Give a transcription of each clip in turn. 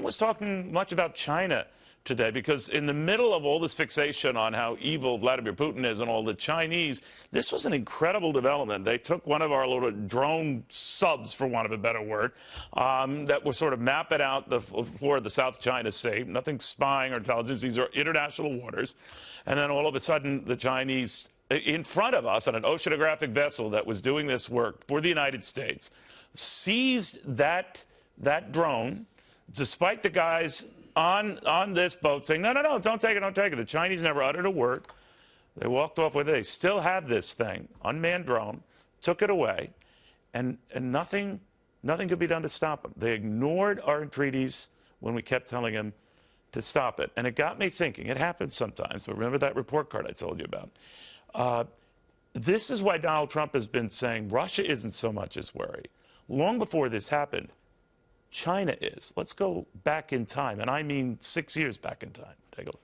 was talking much about China today, because in the middle of all this fixation on how evil Vladimir Putin is and all the Chinese, this was an incredible development. They took one of our little drone subs, for want of a better word, that was sort of mapping out the floor of the South China Sea. Nothing spying or intelligence. These are international waters. And then all of a sudden, the Chinese, in front of us on an oceanographic vessel that was doing this work for the United States, seized that drone, despite the guys on this boat saying, no, don't take it, don't take it. The Chinese never uttered a word. They walked off with it. They still have this thing, unmanned drone, took it away, and nothing could be done to stop them. They ignored our entreaties when we kept telling them to stop it. And it got me thinking. It happens sometimes. But remember that report card I told you about? This is why Donald Trump has been saying Russia isn't so much his worry. Long before this happened, China is. Let's go back in time, and I mean 6 years back in time. Take a look.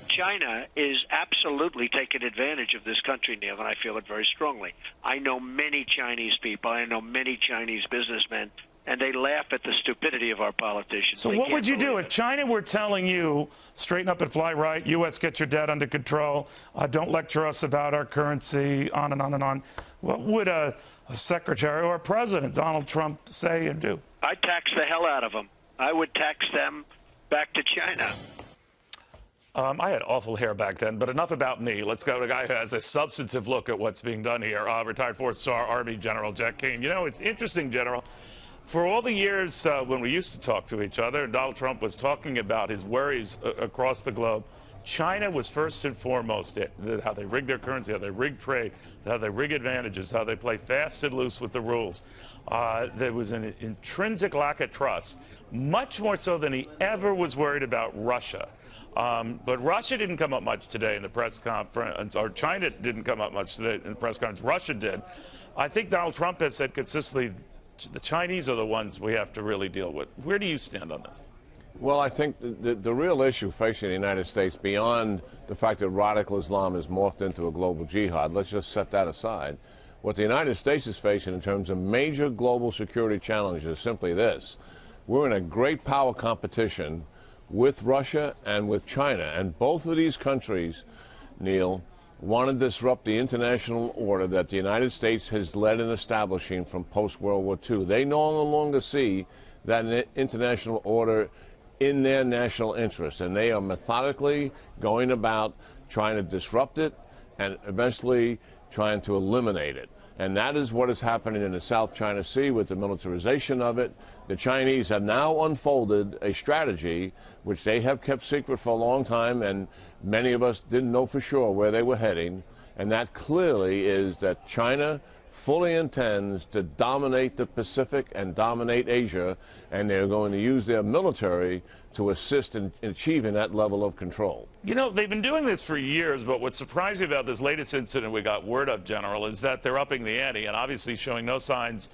China is absolutely taking advantage of this country, Neil, and I feel it very strongly. I know many Chinese people. I know many Chinese businessmen, and they laugh at the stupidity of our politicians. So what would you do if China were telling you, straighten up and fly right, U.S., get your debt under control, don't lecture us about our currency, on and on and on? What would a secretary or a president, Donald Trump, say and do? I'd tax the hell out of them. I would tax them back to China. I had awful hair back then, but enough about me. Let's go to a guy who has a substantive look at what's being done here, retired four-star Army General Jack Keane. You know, it's interesting, General. For all the years when we used to talk to each other, Donald Trump was talking about his worries across the globe. China was first and foremost how they rig their currency, how they rig trade, how they rig advantages, how they play fast and loose with the rules. There was an intrinsic lack of trust, much more so than he ever was worried about Russia. But Russia didn't come up much today in the press conference, or China didn't come up much today in the press conference. Russia did. I think Donald Trump has said consistently the Chinese are the ones we have to really deal with. Where do you stand on this? Well, I think the real issue facing the United States, beyond the fact that radical Islam has morphed into a global jihad, let's just set that aside. What the United States is facing in terms of major global security challenges is simply this. We're in a great power competition with Russia and with China. And both of these countries, Neil, want to disrupt the international order that the United States has led in establishing from post-World War II. They no longer see that international order in their national interest, and they are methodically going about trying to disrupt it and eventually trying to eliminate it. And that is what is happening in the South China Sea with the militarization of it. The Chinese have now unfolded a strategy which they have kept secret for a long time, and many of us didn't know for sure where they were heading. And that clearly is that China fully intends to dominate the Pacific and dominate Asia, and they're going to use their military to assist in achieving that level of control. You know, they've been doing this for years, but what's surprising about this latest incident we got word of, General, is that they're upping the ante and obviously showing no signs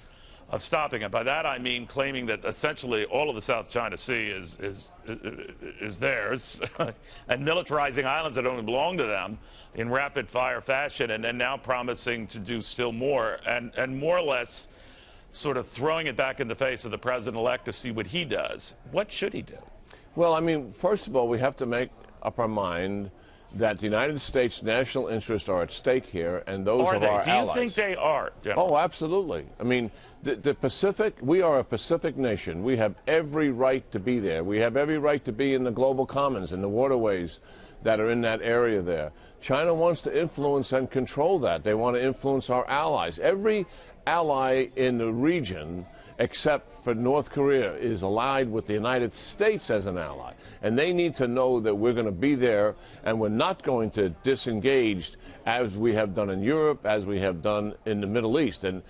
of stopping it. By that I mean claiming that essentially all of the South China Sea is theirs and militarizing islands that don't belong to them in rapid-fire fashion, and now promising to do still more and more or less sort of throwing it back in the face of the president-elect to see what he does. What should he do? Well, I mean, first of all, we have to make up our mind that the United States' national interests are at stake here, and those of our allies. Do you think they are, General? Oh, absolutely. I mean, the Pacific, we are a Pacific nation. We have every right to be there. We have every right to be in the global commons and the waterways that are in that area there. China wants to influence and control that. They want to influence our allies. Every ally in the region, except for North Korea, is allied with the United States as an ally. And they need to know that we're going to be there, and we're not going to disengage as we have done in Europe, as we have done in the Middle East. And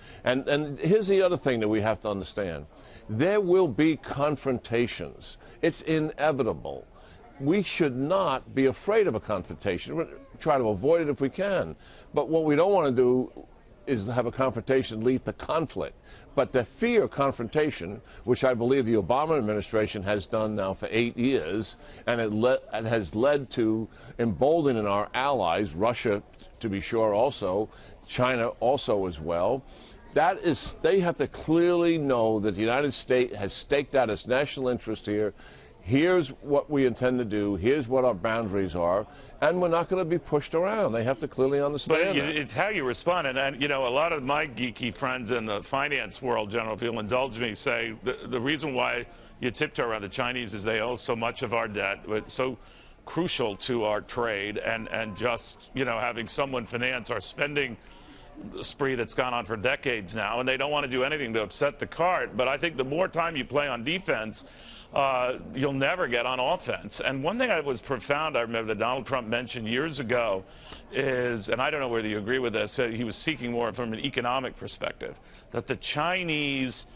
here's the other thing that we have to understand. There will be confrontations. It's inevitable. We should not be afraid of a confrontation. We're try to avoid it if we can. But what we don't want to do is have a confrontation lead to conflict. But the fear of confrontation, which I believe the Obama administration has done now for 8 years, and it has led to emboldening our allies, Russia to be sure also, China also as well, They have to clearly know that the United States has staked out its national interest here. Here's what we intend to do. Here's what our boundaries are, and we're not going to be pushed around. They have to clearly understand that. It's how you respond, and you know, a lot of my geeky friends in the finance world, General, if you'll indulge me, say the reason why you tiptoe around the Chinese is they owe so much of our debt. It's so crucial to our trade, and just, you know, having someone finance our spending spree that's gone on for decades now, and they don't want to do anything to upset the cart. But I think the more time you play on defense, you'll never get on offense. And one thing that was profound, I remember that Donald Trump mentioned years ago is, and I don't know whether you agree with this, he was seeking more from an economic perspective, that the Chinese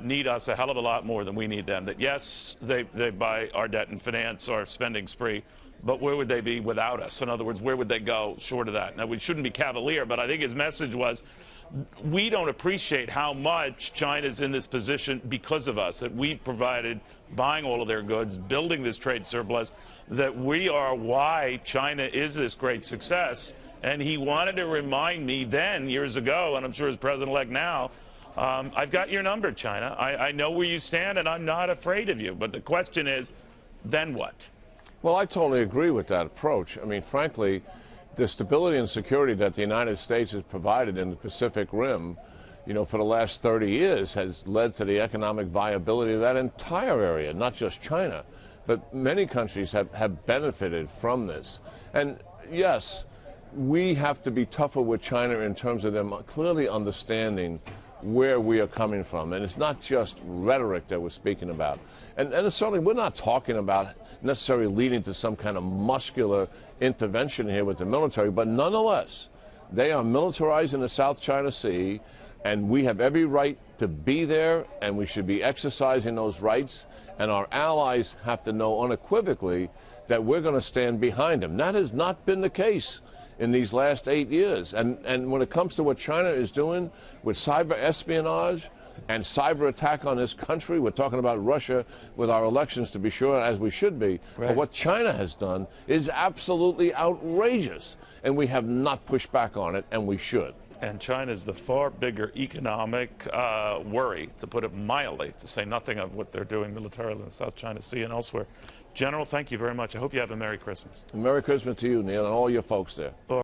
need us a hell of a lot more than we need them. That yes, they buy our debt and finance our spending spree, but where would they be without us? In other words, where would they go short of that? Now, we shouldn't be cavalier, but I think his message was, we don't appreciate how much China's in this position because of us, that we've provided buying all of their goods, building this trade surplus, that we are why China is this great success. And he wanted to remind me then, years ago, and I'm sure as president-elect now, I've got your number, China. I know where you stand, and I'm not afraid of you. But the question is, then what? Well, I totally agree with that approach. I mean, frankly, the stability and security that the United States has provided in the Pacific Rim, you know, for the last 30 years has led to the economic viability of that entire area, not just China. But many countries have benefited from this. And yes, we have to be tougher with China in terms of them clearly understanding where we are coming from. And it's not just rhetoric that we're speaking about. And certainly we're not talking about necessarily leading to some kind of muscular intervention here with the military, but nonetheless, they are militarizing the South China Sea, and we have every right to be there, and we should be exercising those rights, and our allies have to know unequivocally that we're going to stand behind them. That has not been the case in these last 8 years. And when it comes to what China is doing with cyber espionage and cyber attack on this country, we're talking about Russia with our elections, to be sure, as we should be. Right. But what China has done is absolutely outrageous, and we have not pushed back on it, and we should. And China is the far bigger economic worry, to put it mildly, to say nothing of what they're doing militarily in the South China Sea and elsewhere. General, thank you very much. I hope you have a Merry Christmas. Merry Christmas to you, Neil, and all your folks there.